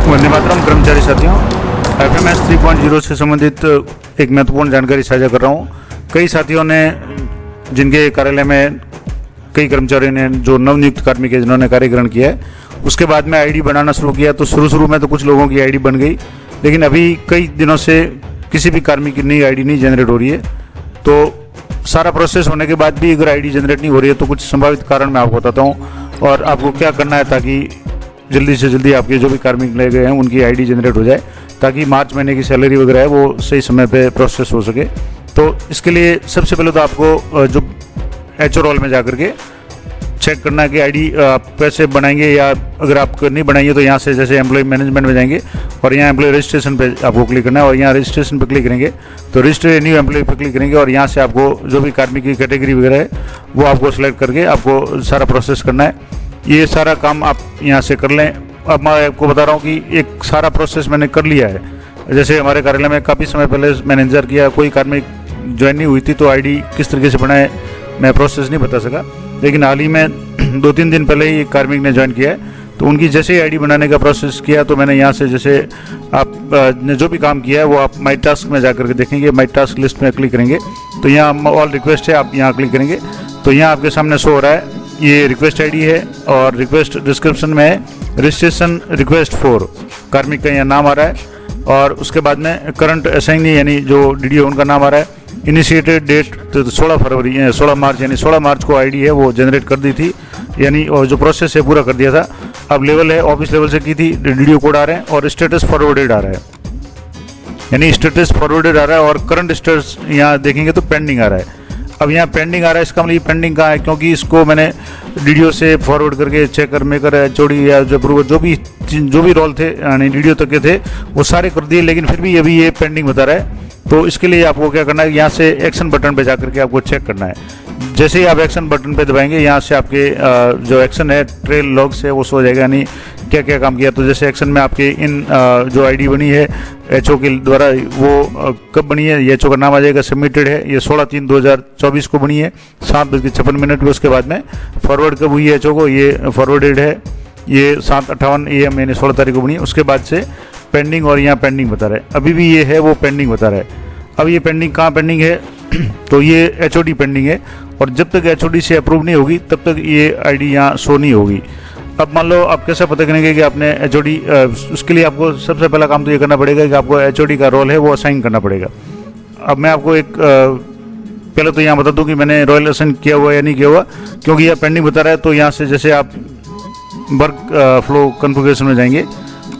वंदे मातरम कर्मचारी साथियों, FMS 3.0 से संबंधित एक महत्वपूर्ण जानकारी साझा कर रहा हूँ। कई साथियों ने, जिनके कार्यालय में कई कर्मचारियों ने, जो नवनियुक्त कार्मिक है जिन्होंने कार्य ग्रहण किया है, उसके बाद में आईडी बनाना शुरू किया। तो शुरू में तो कुछ लोगों की आईडी बन गई, लेकिन अभी कई दिनों से किसी भी कार्मिक की नई आईडी नहीं जनरेट हो रही है। तो सारा प्रोसेस होने के बाद भी अगर आईडी जनरेट नहीं हो रही है तो कुछ संभावित कारण मैं आपको बताता हूँ और आपको क्या करना है ताकि जल्दी से जल्दी आपके जो भी कार्मिक ले गए हैं उनकी आईडी जनरेट हो जाए, ताकि मार्च महीने की सैलरी वगैरह है वो सही समय पे प्रोसेस हो सके। तो इसके लिए सबसे पहले तो आपको जो एचओ रोल में जाकर के चेक करना है कि आईडी आप कैसे बनाएंगे, या अगर आप नहीं बनाएंगे तो यहाँ से जैसे एम्प्लॉय मैनेजमेंट में जाएंगे और यहाँ एम्प्लॉय रजिस्ट्रेशन पे आपको क्लिक करना है और यहाँ रजिस्ट्रेशन पे क्लिक करेंगे तो रजिस्टर न्यू एम्प्लॉय पे क्लिक करेंगे और यहाँ से आपको जो भी कार्मिक की कैटेगरी वगैरह है वो आपको सेलेक्ट करके आपको सारा प्रोसेस करना है। ये सारा काम आप यहाँ से कर लें। अब मैं आपको बता रहा हूँ कि एक सारा प्रोसेस मैंने कर लिया है। जैसे हमारे कार्यालय में काफ़ी समय पहले मैंने इंतजार किया, कोई कार्मिक ज्वाइन नहीं हुई थी, तो आईडी किस तरीके से बनाए मैं प्रोसेस नहीं बता सका। लेकिन हाल ही में 2-3 दिन पहले ही कार्मिक ने ज्वाइन किया है, तो उनकी जैसे ही आईडी बनाने का प्रोसेस किया तो मैंने यहाँ से जैसे आप ने जो भी काम किया है वो आप माई टास्क में जाकर के देखेंगे। माई टास्क लिस्ट में क्लिक करेंगे तो यहाँ ऑल रिक्वेस्ट है, आप यहाँ क्लिक करेंगे तो यहाँ आपके सामने शो हो रहा है ये रिक्वेस्ट आईडी है और रिक्वेस्ट डिस्क्रिप्शन में है रजिस्ट्रेशन रिक्वेस्ट 4, कार्मिक का यहाँ नाम आ रहा है और उसके बाद में करंट असाइनी यानी जो डीडीओ उनका नाम आ रहा है। इनिशिएटेड डेट तो 16 मार्च यानी 16 मार्च को आईडी है वो जनरेट कर दी थी, यानी जो प्रोसेस है पूरा कर दिया था। अब लेवल है ऑफिस लेवल से की थी, डीडीओ कोड आ रहे हैं और स्टेटस फॉरवर्डेड आ रहा है, यानी स्टेटस फॉरवर्डेड आ रहा है और करंट स्टेटस यहाँ देखेंगे तो पेंडिंग आ रहा है। अब यहाँ पेंडिंग आ रहा है, इसका मतलब पेंडिंग कहाँ है, क्योंकि इसको मैंने डीडीओ से फॉरवर्ड करके चेकर मेकर एचओडी या जो अप्रूवर जो भी रोल थे यानी डीडीओ तक के थे वो सारे कर दिए, लेकिन फिर भी अभी ये पेंडिंग बता रहा है। तो इसके लिए आपको क्या करना है, यहाँ से एक्शन बटन पे जाकर के आपको चेक करना है। जैसे ही आप एक्शन बटन पे दबाएंगे यहाँ से आपके जो एक्शन है ट्रेल लॉग्स है वो शो हो जाएगा, यानी क्या क्या काम किया। तो जैसे एक्शन में आपके इन जो आईडी बनी है एचओ के द्वारा वो कब बनी है, ये एचओ का नाम आ जाएगा, सबमिटेड है, ये 16/3/2024 को बनी है 7:56 को। उसके बाद में फॉरवर्ड कब हुई है एचओ को, ये फॉरवर्डेड है, ये 7:58 AM यानी 16 तारीख को बनी है। उसके बाद से पेंडिंग और यहाँ पेंडिंग बता रहा है, अभी भी ये है वो पेंडिंग बता रहा है। अब ये पेंडिंग कहाँ पेंडिंग है तो ये एचओडी पेंडिंग है और जब तक एचओडी से अप्रूव नहीं होगी तब तक ये आईडी यहाँ शो नहीं होगी। अब मान लो आप कैसे पता करेंगे कि आपने एचओडी, उसके लिए आपको सबसे पहला काम तो ये करना पड़ेगा कि आपको एचओडी का रोल है वो असाइन करना पड़ेगा। अब मैं आपको एक पहले तो यहाँ बता दूँ कि मैंने रोल असाइन किया हुआ या नहीं किया हुआ, क्योंकि यह पेंडिंग बता रहा है। तो यहाँ से जैसे आप वर्क फ्लो कॉन्फ़िगरेशन में जाएंगे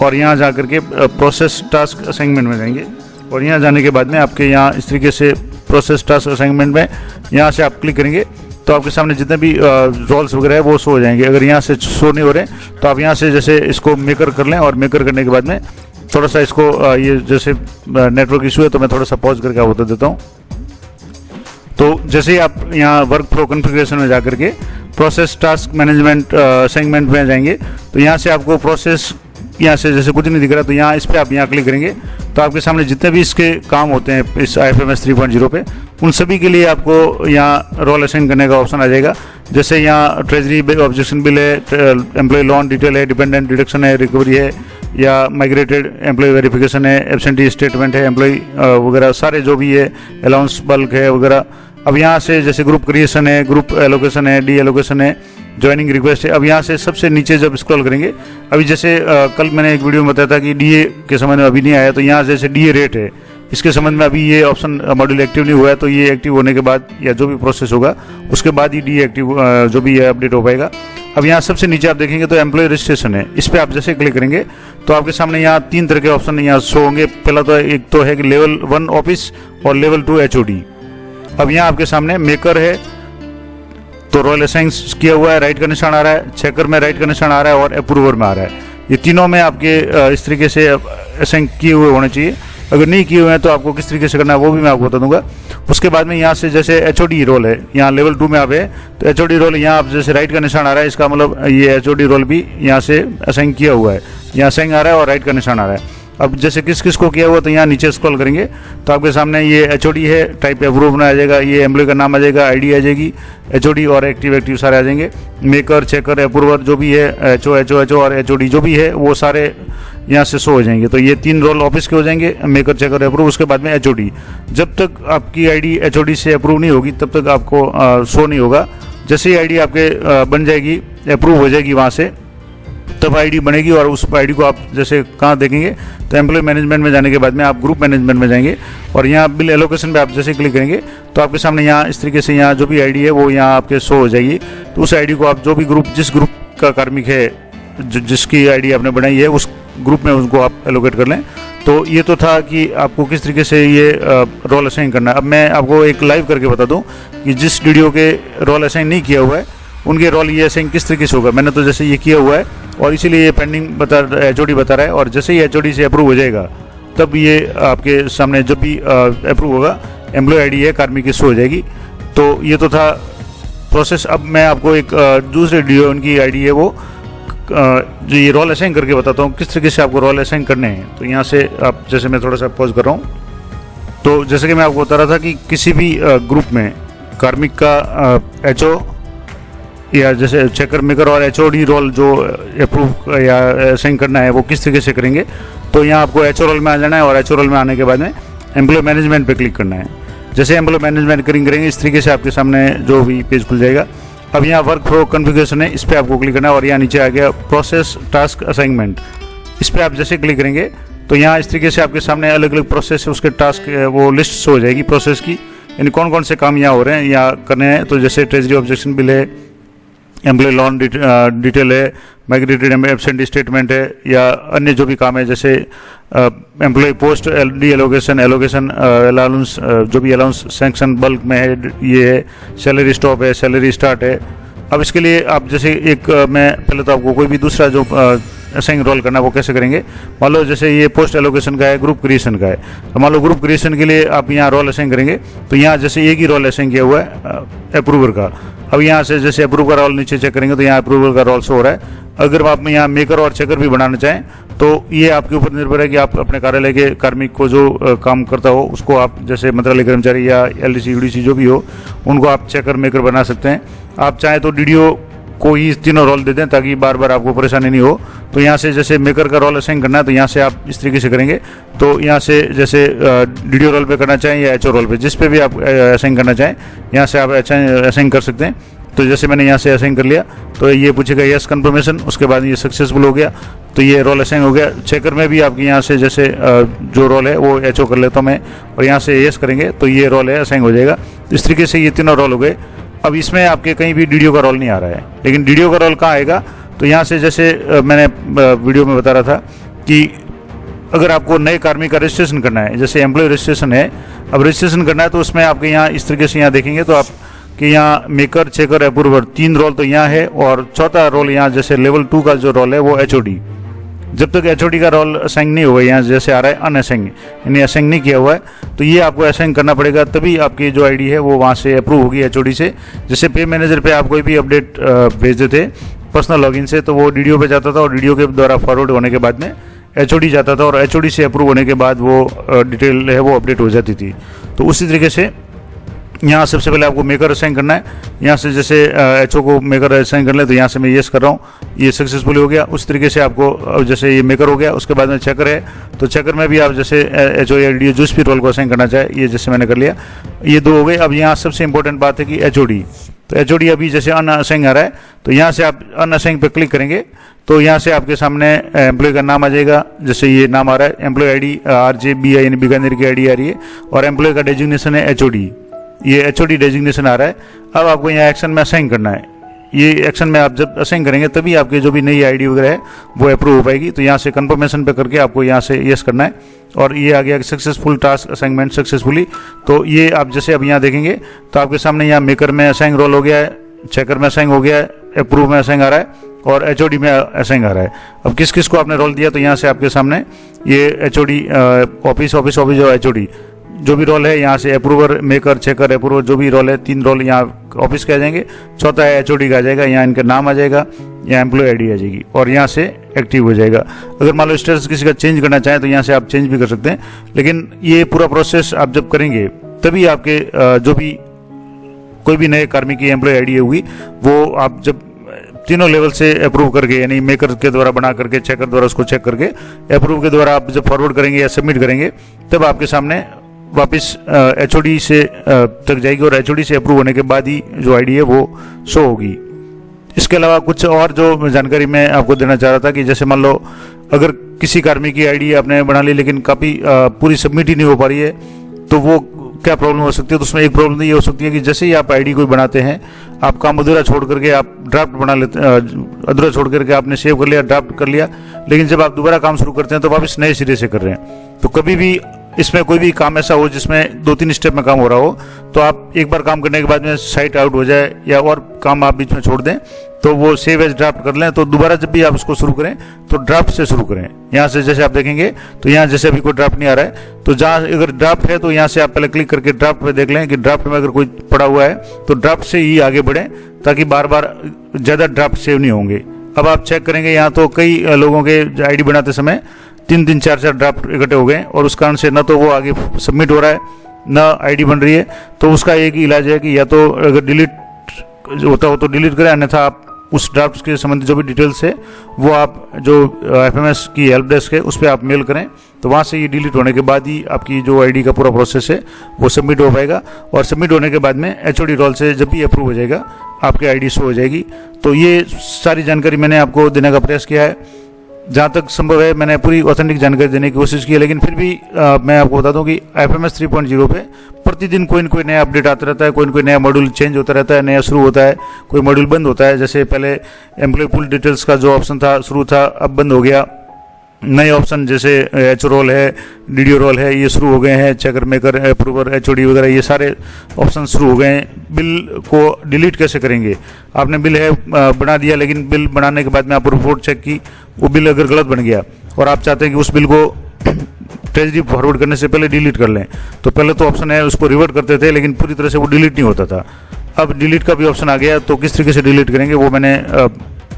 और यहाँ जा करके प्रोसेस टास्क असाइनमेंट में जाएंगे और यहाँ जाने के बाद में आपके यहाँ इस तरीके से प्रोसेस टास्क असाइनमेंट में यहाँ से आप क्लिक करेंगे तो आपके सामने जितने भी रोल्स वगैरह है वो शो हो जाएंगे। अगर यहाँ से शो नहीं हो रहे तो आप यहाँ से जैसे इसको मेकर कर लें और मेकर करने के बाद में थोड़ा सा इसको ये जैसे नेटवर्क इशू है तो मैं थोड़ा सा पॉज करके आपको बता देता हूँ। तो जैसे ही आप यहाँ वर्क फ्लो कॉन्फ़िगरेशन में जाकर के प्रोसेस टास्क मैनेजमेंट असाइनमेंट में जाएंगे तो यहाँ से आपको प्रोसेस यहाँ से जैसे कुछ नहीं दिख रहा तो यहाँ इस पर आप यहाँ क्लिक करेंगे तो आपके सामने जितने भी इसके काम होते हैं इस IFMS 3.0 पे उन सभी के लिए आपको यहाँ रोल असाइन करने का ऑप्शन आ जाएगा। जैसे यहाँ ट्रेजरी ऑब्जेक्शन बिल है, एम्प्लॉय लोन डिटेल है, डिपेंडेंट डिडक्शन है, रिकवरी है, या माइग्रेटेड एम्प्लॉय वेरिफिकेशन है, एब्सेंटी स्टेटमेंट है, एम्प्लॉय वगैरह सारे जो भी है, अलाउंस बल्क है वगैरह। अब यहाँ से जैसे ग्रुप क्रिएशन है, ग्रुप एलोकेशन है, डी एलोकेशन है, ज्वाइनिंग रिक्वेस्ट है। अब यहाँ से सबसे नीचे जब स्क्रॉल करेंगे, अभी जैसे कल मैंने एक वीडियो में बताया था कि डीए के संबंध में अभी नहीं आया, तो यहाँ जैसे डीए रेट है इसके संबंध में अभी ये ऑप्शन मॉड्यूल एक्टिव नहीं हुआ है, तो ये एक्टिव होने के बाद या जो भी प्रोसेस होगा उसके बाद ही डीए एक्टिव जो भी है अपडेट हो पाएगा। अब यहाँ सबसे नीचे आप देखेंगे तो एम्प्लॉय रजिस्ट्रेशन है, इस पर आप जैसे क्लिक करेंगे तो आपके सामने यहाँ 3 तरह के ऑप्शन यहाँ शो होंगे। पहला तो एक तो है कि लेवल 1 ऑफिस और लेवल 2 एचओडी। अब यहाँ आपके सामने मेकर है तो रोल असाइन किया हुआ है, राइट का निशान आ रहा है, चेकर में राइट का निशान आ रहा है और अप्रूवर में आ रहा है। ये तीनों में आपके इस तरीके से असाइन किए हुए होने चाहिए। अगर नहीं किए हुए हैं तो आपको किस तरीके से करना है वो भी मैं आपको बता दूंगा। उसके बाद में यहाँ से जैसे एचओडी रोल है, यहाँ लेवल 2 में आप है तो एचओडी रोल यहाँ आप जैसे राइट का निशान आ रहा है, इसका मतलब ये एचओडी रोल भी यहाँ से असाइन किया हुआ है, यहाँ असाइन आ रहा है और राइट का निशान आ रहा है। अब जैसे किस किस को किया हुआ तो यहाँ नीचे स्क्रॉल करेंगे तो आपके सामने ये एचओडी है, टाइप अप्रूव आ जाएगा, ये एम्प्लॉय का नाम आ जाएगा, आईडी आ जाएगी, एचओडी और एक्टिव सारे आ जाएंगे। मेकर, चेकर, अप्रूवर जो भी है, एचओ और एचओडी जो भी है वो सारे यहाँ से शो हो जाएंगे। तो ये 3 रोल ऑफिस के हो जाएंगे, मेकर, चेकर, अप्रूव। उसके बाद में एचओडी। जब तक आपकी आईडी एचओडी से अप्रूव नहीं होगी तब तक आपको शो नहीं होगा। जैसे ही आईडी आपके बन जाएगी, अप्रूव हो जाएगी वहाँ से, तब आईडी बनेगी और उस आईडी को आप जैसे कहाँ देखेंगे तो एम्प्लॉय मैनेजमेंट में जाने के बाद में आप ग्रुप मैनेजमेंट में जाएंगे और यहाँ बिल एलोकेशन पे आप जैसे क्लिक करेंगे तो आपके सामने यहाँ इस तरीके से यहाँ जो भी आईडी है वो यहाँ आपके शो हो जाएगी। तो उस आईडी को आप जो भी ग्रुप, जिस ग्रुप का कार्मिक है, जिसकी आईडी आपने बनाई है, उस ग्रुप में उसको आप एलोकेट कर लें। तो ये तो था कि आपको किस तरीके से ये रोल असाइन करना है। अब मैं आपको एक लाइव करके बता दूँ कि जिस वीडियो के रोल असाइन नहीं किया हुआ है उनके रोल ये असाइन किस तरीके से होगा। मैंने तो जैसे ये किया हुआ है और इसीलिए ये पेंडिंग एचओडी बता रहा है। और जैसे ही एचओडी से अप्रूव हो जाएगा तब ये आपके सामने जब भी अप्रूव होगा एम्प्लॉय आईडी है कार्मिक की शो हो जाएगी। तो ये तो था प्रोसेस। अब मैं आपको एक दूसरे वीडियो उनकी आईडी है वो जो ये रोल असाइन करके बताता हूँ किस तरीके से आपको रोल असाइन करने हैं। तो यहाँ से आप जैसे मैं थोड़ा सा पॉज कर रहा हूँ। तो जैसे कि मैं आपको बता रहा था कि किसी भी ग्रुप में कार्मिक का एचओ या जैसे चेकर, मेकर और एचओडी रोल जो अप्रूव या असाइन करना है वो किस तरीके से करेंगे। तो यहाँ आपको एचओ रोल में आ जाना है और एचओ रोल में आने के बाद में एम्प्लॉय मैनेजमेंट पे क्लिक करना है। जैसे एम्प्लॉय मैनेजमेंट करेंगे इस तरीके से आपके सामने जो भी पेज खुल जाएगा। अब यहाँ वर्क फ्लो कॉन्फ़िगरेशन है, इस पर आपको क्लिक करना है और यहाँ नीचे आ गया प्रोसेस टास्क असाइनमेंट। इस पर आप जैसे क्लिक करेंगे तो यहाँ इस तरीके से आपके सामने अलग अलग प्रोसेस है, उसके टास्क वो लिस्ट हो जाएगी प्रोसेस की, यानी कौन कौन से काम यहाँ हो रहे हैं या करने हैं। तो जैसे ट्रेजरी ऑब्जेक्शन बिल है, एम्प्लॉय लोन डिटेल है, माइग्रेटेड एब्सेंट स्टेटमेंट है या अन्य जो भी काम है जैसे employ post deallocation, allowance, जो भी अलाउंस सैंक्शन बल्क में है ये है, सैलरी स्टॉप है, सैलरी स्टार्ट है। अब इसके लिए आप जैसे एक मैं पहले तो आपको कोई भी दूसरा जो असाइन रोल करना है वो कैसे करेंगे। मान लो जैसे ये पोस्ट एलोकेशन का है, ग्रुप क्रिएशन का है। तो मान लो ग्रुप क्रिएशन के लिए आप यहाँ रोल असाइन करेंगे तो यहाँ जैसे एक ही रोल असाइन किया हुआ है अप्रूवर का। अब यहाँ से जैसे अप्रूव का रोल नीचे चेक करेंगे तो यहाँ अप्रूवल का रोल शो हो रहा है। अगर आप यहाँ मेकर और चेकर भी बनाना चाहें तो ये आपके ऊपर निर्भर है कि आप अपने कार्यालय के कार्मिक को जो काम करता हो उसको आप जैसे मंत्रालय कर्मचारी या एलडीसी यूडीसी जो भी हो उनको आप चेकर मेकर बना सकते हैं। आप चाहें तो डीडीओ को ही तीनों रोल दे दें ताकि बार बार आपको परेशानी नहीं हो। तो यहाँ से जैसे मेकर का रोल असाइन करना है तो यहाँ से आप इस तरीके से करेंगे। तो यहाँ से जैसे डीडीओ रोल पे करना चाहें या एचओ रोल पे, जिस पे भी आप असाइन करना चाहें यहाँ से आप असाइन कर सकते हैं। तो जैसे मैंने यहाँ से असाइन कर लिया तो ये पूछेगा यस कंफर्मेशन, उसके बाद ये सक्सेसफुल हो गया तो ये रोल असाइन हो गया। चेकर में भी आपके यहाँ से जैसे जो रोल है वो एचओ कर लेता हूँ मैं और यहाँ से यस करेंगे तो ये रोल है असाइन हो जाएगा। इस तरीके से ये तीनों रोल हो गए। अब इसमें आपके कहीं भी डीडीओ का रोल नहीं आ रहा है, लेकिन डीडीओ का रोल कहाँ आएगा तो यहाँ से जैसे मैंने वीडियो में बता रहा था कि अगर आपको नए कार्मिक का रजिस्ट्रेशन करना है, जैसे एम्प्लॉय रजिस्ट्रेशन है, अब रजिस्ट्रेशन करना है तो उसमें आपके यहाँ इस तरीके से यहाँ देखेंगे तो आप कि यहाँ मेकर, चेकर, अप्रूवर 3 रोल तो यहाँ है और चौथा रोल यहाँ जैसे लेवल 2 का जो रोल है वो एचओडी। जब तक एचओडी का रोल असाइन नहीं हुआ, यहाँ जैसे आ रहा है अनअसाइन, यानी असाइन नहीं किया हुआ है तो ये आपको असाइन करना पड़ेगा तभी आपकी जो आईडी है वो वहाँ से अप्रूव होगी एचओडी से। जैसे पे मैनेजर पे आप कोई भी अपडेट भेजते थे पर्सनल लॉगिन से तो वो डीडीओ पे जाता था और डीडीओ के द्वारा फॉरवर्ड होने के बाद में एचओडी जाता था और एचओडी से अप्रूव होने के बाद वो डिटेल है वो अपडेट हो जाती थी। तो उसी तरीके से यहाँ सबसे पहले आपको मेकर असाइन करना है। यहाँ से जैसे एचओ को मेकर असाइन कर ले तो यहाँ से मैं येस कर रहा हूँ, ये सक्सेसफुल हो गया। उस तरीके से आपको जैसे ये मेकर हो गया, उसके बाद में चेकर है तो चेकर में भी आप जैसे एचओ या डीडीओ जिस भी रोल को असाइन करना चाहे ये जैसे मैंने कर लिया, ये 2 हो गए। अब यहाँ सबसे इंपॉर्टेंट बात है कि एचओडी, तो एचओडी अभी जैसे अनअसाइन आ रहा है तो यहाँ से आप अनअसाइन पर क्लिक करेंगे तो यहाँ से आपके सामने एम्प्लॉय का नाम आ जाएगा। जैसे ये नाम आ रहा है एम्प्लॉय आईडी RJBI यानी बीकानेर की आईडी आ रही है और एम्प्लॉय का डेजिग्नेशन है एचओडी, ये एचओडी डेजिग्नेशन आ रहा है। अब आपको यहाँ एक्शन में असाइन करना है। ये एक्शन में आप जब असाइन करेंगे तभी आपकी जो भी नई आईडी वगैरह है वो अप्रूव हो पाएगी। तो यहाँ से कंफर्मेशन पे करके आपको यहाँ से यस करना है और ये आ गया सक्सेसफुल टास्क असाइनमेंट सक्सेसफुली। तो ये आप जैसे अब यहाँ देखेंगे तो आपके सामने यहाँ मेकर में असाइन रोल हो गया है, चेकर में असाइन हो गया है, अप्रूव में असाइन आ रहा है और एचओडी में असाइन आ रहा है। अब किस किस को आपने रोल दिया तो यहाँ से आपके सामने ये एचओडी ऑफिस और एचओडी जो भी रोल है यहाँ से अप्रूवर, मेकर, चेकर, अप्रूवर जो भी रोल है 3 रोल यहाँ ऑफिस के आ जाएंगे। चौथा है एचओडी का आ जाएगा, यहाँ इनका नाम आ जाएगा, यहाँ एम्प्लॉय आईडी आ जाएगी और यहाँ से एक्टिव हो जाएगा। अगर मान लो स्टेटस किसी का चेंज करना चाहें तो यहाँ से आप चेंज भी कर सकते हैं, लेकिन ये पूरा प्रोसेस आप जब करेंगे तभी आपके जो भी कोई भी नए कार्मिक की एम्प्लॉय आईडी होगी वो आप जब तीनों लेवल से अप्रूव करके, यानी मेकर के द्वारा बना करके, चेकर द्वारा उसको चेक करके, अप्रूव के द्वारा आप जब फॉरवर्ड करेंगे या सबमिट करेंगे तब आपके सामने वापस HOD से तक जाएगी और HOD से अप्रूव होने के बाद ही जो आईडी है वो शो होगी। इसके अलावा कुछ और जो जानकारी मैं आपको देना चाह रहा था कि जैसे मान लो अगर किसी कार्मिक की आईडी आपने बना ली लेकिन काफ़ी पूरी सबमिट ही नहीं हो पा रही है, तो वो क्या प्रॉब्लम हो सकती है। तो उसमें एक प्रॉब्लम ये हो सकती है कि जैसे ही आप आईडी कोई बनाते हैं, आप काम अधूरा छोड़ करके आप ड्राफ्ट बना लेते, अधूरा छोड़ करके आपने सेव कर लिया, ड्राफ्ट कर लिया, लेकिन जब आप दोबारा काम शुरू करते हैं तो वापस नए सिरे से कर रहे हैं। तो कभी भी इसमें कोई भी काम ऐसा हो जिसमें 2-3 स्टेप में काम हो रहा हो, तो आप एक बार काम करने के बाद में साइट आउट हो जाए या और काम आप बीच में छोड़ दें, तो वो सेव एज ड्राफ्ट कर लें। तो दोबारा जब भी आप उसको शुरू करें तो ड्राफ्ट से शुरू करें। यहाँ से जैसे आप देखेंगे तो यहाँ जैसे अभी कोई ड्राफ्ट नहीं आ रहा है, तो जहाँ अगर ड्राफ्ट है तो यहाँ से आप पहले क्लिक करके ड्राफ्ट पे देख लें कि ड्राफ्ट में अगर कोई पड़ा हुआ है तो ड्राफ्ट से ही आगे बढ़ें, ताकि बार बार ज़्यादा ड्राफ्ट सेव नहीं होंगे। अब आप चेक करेंगे यहाँ तो कई लोगों के आईडी बनाते समय 3-3, 4-4 ड्राफ्ट इकट्ठे हो गए और उस कारण से न तो वो आगे सबमिट हो रहा है न आईडी बन रही है। तो उसका एक ही इलाज है कि या तो अगर डिलीट होता हो तो डिलीट करें, अन्यथा आप उस ड्राफ्ट के संबंधित जो भी डिटेल्स है वो आप जो FMS की हेल्प डेस्क है उस पर आप मेल करें, तो वहाँ से ये डिलीट होने के बाद ही आपकी जो आईडी का पूरा प्रोसेस है वो सबमिट हो पाएगा। और सबमिट होने के बाद में HOD रोल से जब भी अप्रूव हो जाएगा आपकी आईडी शो हो जाएगी। तो ये सारी जानकारी मैंने आपको देने का प्रयास किया है। जहाँ तक संभव है मैंने पूरी ऑथेंटिक जानकारी देने की कोशिश की है, लेकिन फिर भी मैं आपको बता दूं कि FMS 3.0 पे प्रतिदिन कोई न कोई नया अपडेट आता रहता है, कोई न कोई नया मॉड्यूल चेंज होता रहता है, नया शुरू होता है, कोई मॉड्यूल बंद होता है। जैसे पहले एम्प्लॉय पूल डिटेल्स का जो ऑप्शन था शुरू था, अब बंद हो गया। नए ऑप्शन जैसे HO रोल है, DDO रोल है, ये शुरू हो गए हैं। चेकर, मेकर, अप्रूवर, HOD वगैरह ये सारे ऑप्शन शुरू हो गए हैं। बिल को डिलीट कैसे करेंगे? आपने बिल है बना दिया, लेकिन बिल बनाने के बाद में आपको रिपोर्ट चेक की, वो बिल अगर गलत बन गया और आप चाहते हैं कि उस बिल को ट्रेजरी फॉरवर्ड करने से पहले डिलीट कर लें, तो पहले तो ऑप्शन है उसको रिवर्ट करते थे, लेकिन पूरी तरह से वो डिलीट नहीं होता था। अब डिलीट का भी ऑप्शन आ गया, तो किस तरीके से डिलीट करेंगे वो मैंने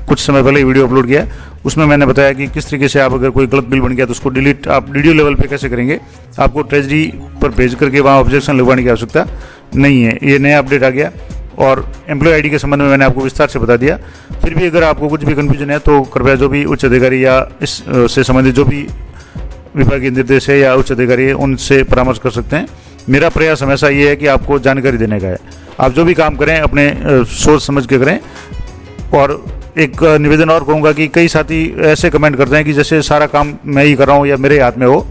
कुछ समय पहले वीडियो अपलोड किया। उसमें मैंने बताया कि किस तरीके से आप अगर कोई गलत बिल बन गया तो उसको डिलीट आप DDO लेवल पे कैसे करेंगे। आपको ट्रेजरी पर भेज करके वहाँ ऑब्जेक्शन लगवाने की आवश्यकता नहीं है। ये नया अपडेट आ गया और एम्प्लॉय आईडी के संबंध में मैंने आपको विस्तार से बता दिया। फिर भी अगर आपको कुछ भी कन्फ्यूजन है तो कृपया जो भी उच्च अधिकारी या इस से संबंधित जो भी विभागीय निर्देश है या उच्च अधिकारी है उनसे परामर्श कर सकते हैं। मेरा प्रयास हमेशा ये है कि आपको जानकारी देने का है। आप जो भी काम करें अपने सोच समझ के करें। और एक निवेदन और कहूँगा कि कई साथी ऐसे कमेंट करते हैं कि जैसे सारा काम मैं ही कर रहा हूँ या मेरे हाथ में हो।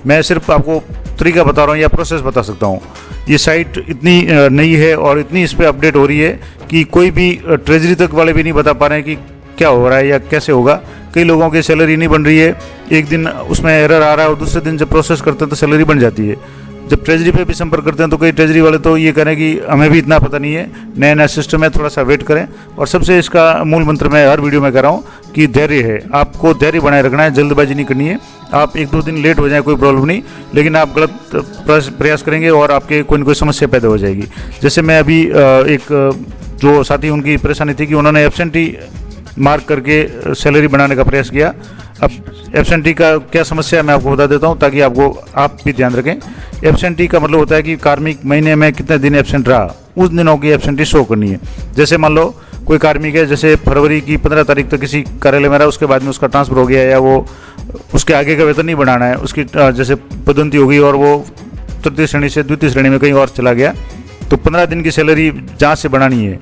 मैं सिर्फ आपको तरीका बता रहा हूँ या प्रोसेस बता सकता हूँ। ये साइट इतनी नई है और इतनी इस पर अपडेट हो रही है कि कोई भी ट्रेजरी तक वाले भी नहीं बता पा रहे हैं कि क्या हो रहा है या कैसे होगा। कई लोगों की सैलरी नहीं बन रही है, एक दिन उसमें एरर आ रहा है और दूसरे दिन जब प्रोसेस करते हैं तो सैलरी बन जाती है। जब ट्रेजरी पे भी संपर्क करते हैं तो कई ट्रेजरी वाले तो ये कह रहे हैं कि हमें भी इतना पता नहीं है, नया नया सिस्टम है, थोड़ा सा वेट करें। और सबसे इसका मूल मंत्र मैं हर वीडियो में कह रहा हूँ कि धैर्य है। आपको धैर्य बनाए रखना है, जल्दबाजी नहीं करनी है। आप 1-2 दिन लेट हो जाए कोई प्रॉब्लम नहीं, लेकिन आप गलत प्रयास करेंगे और आपके कोई न कोई समस्या पैदा हो जाएगी। जैसे मैं अभी एक जो साथी उनकी परेशानी थी कि उन्होंने एब्सेंटी मार्क करके सैलरी बनाने का प्रयास किया। अब एब्सेंटी का क्या समस्या है मैं आपको बता देता हूं ताकि आप भी ध्यान रखें। एब्सेंटी का मतलब होता है कि कार्मिक महीने में कितने दिन एब्सेंट रहा, उस दिनों की एब्सेंटी शो करनी है। जैसे मान लो कोई कार्मिक है, जैसे फरवरी की 15 तारीख तक किसी कार्यालय में रहा, उसके बाद में उसका ट्रांसफर हो गया या वो उसके आगे का वेतन नहीं बढ़ाना है, उसकी जैसे पदोन्नति हो गई और वो तृतीय श्रेणी से द्वितीय श्रेणी में कहीं और चला गया, तो 15 दिन की सैलरी जहाँ से बढ़ानी है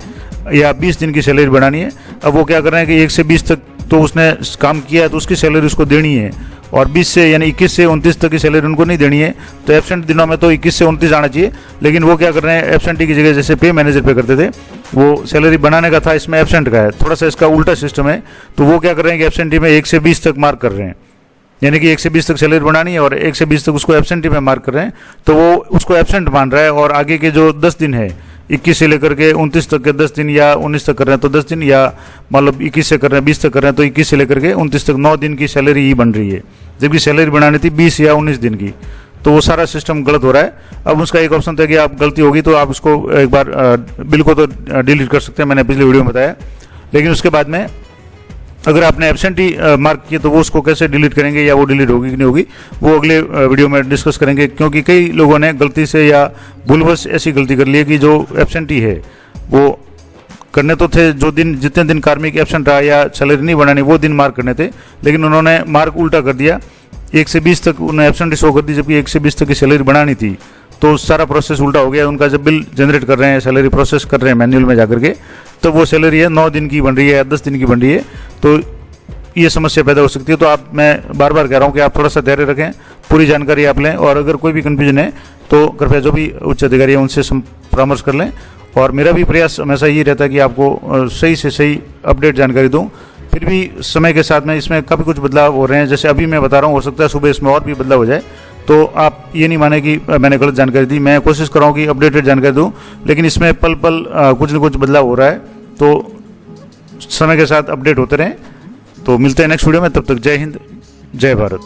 या 20 दिन की सैलरी बढ़ानी है। अब वो क्या कर रहे हैं कि 1 से 20 तक तो उसने काम किया है तो उसकी सैलरी उसको देनी है, और 20 से यानी 21 से 29 तक की सैलरी उनको नहीं देनी है। तो एब्सेंट दिनों में तो 21 से 29 आना चाहिए, लेकिन वो क्या कर रहे हैं, एब्सेंटी की जगह जैसे पे मैनेजर पे करते थे, वो सैलरी बनाने का था, इसमें एब्सेंट का है, थोड़ा सा इसका उल्टा सिस्टम है। तो वो क्या कर रहे हैं कि एब्सेंटी में 1 से 20 तक मार्क कर रहे हैं, यानी कि 1 से 20 तक सैलरी बनानी है और 1 से 20 तक उसको एब्सेंटी में मार्क कर रहे हैं, तो वो उसको एब्सेंट मान रहा है। और आगे के जो 10 दिन है, 21 से लेकर के 29 तक के 10 दिन, या 19 तक कर रहे हैं तो 10 दिन, या मतलब 21 से कर रहे हैं 20 तक कर रहे हैं तो 21 से लेकर के 29 तक 9 दिन की सैलरी ही बन रही है, जबकि सैलरी बनानी थी 20 या 19 दिन की। तो वो सारा सिस्टम गलत हो रहा है। अब उसका एक ऑप्शन था कि आप गलती होगी तो आप उसको एक बार बिल को तो डिलीट कर सकते हैं, मैंने पिछले वीडियो में बताया। लेकिन उसके बाद में अगर आपने एब्सेंटी मार्क किया तो वो उसको कैसे डिलीट करेंगे या वो डिलीट होगी कि नहीं होगी, वो अगले वीडियो में डिस्कस करेंगे। क्योंकि कई लोगों ने गलती से या भूलवश ऐसी गलती कर ली है कि जो एब्सेंटी है वो करने तो थे, जो दिन जितने दिन कार्मिक एब्सेंट रहा या सैलरी नहीं बनानी वो दिन मार्क करने थे, लेकिन उन्होंने मार्क उल्टा कर दिया। 1 से 20 तक उन्होंने एब्सेंट शो कर दी, जबकि 1 से 20 तक की सैलरी बनानी थी। तो सारा प्रोसेस उल्टा हो गया। उनका जब बिल जनरेट कर रहे हैं, सैलरी प्रोसेस कर रहे हैं मैन्युअल में जाकर के, तो वो सैलरी है 9 दिन की बन रही है या 10 दिन की बन रही है, तो ये समस्या पैदा हो सकती है। तो आप, मैं बार बार कह रहा हूँ कि आप थोड़ा सा धैर्य रखें, पूरी जानकारी आप लें, और अगर कोई भी कन्फ्यूजन है तो कृपया जो भी उच्च अधिकारी है उनसे परामर्श कर लें। और मेरा भी प्रयास हमेशा ये रहता है कि आपको सही से सही अपडेट जानकारी दूँ। फिर भी समय के साथ में इसमें काफ़ी कुछ बदलाव हो रहे हैं, जैसे अभी मैं बता रहा हूँ, हो सकता है सुबह इसमें और भी बदलाव हो जाए। तो आप ये नहीं माने कि मैंने गलत जानकारी दी, मैं कोशिश कर रहा हूँ कि अपडेटेड जानकारी दूँ, लेकिन इसमें पल पल कुछ न कुछ बदलाव हो रहा है, तो समय के साथ अपडेट होते रहें। तो मिलते हैं नेक्स्ट वीडियो में, तब तक जय हिंद, जय भारत।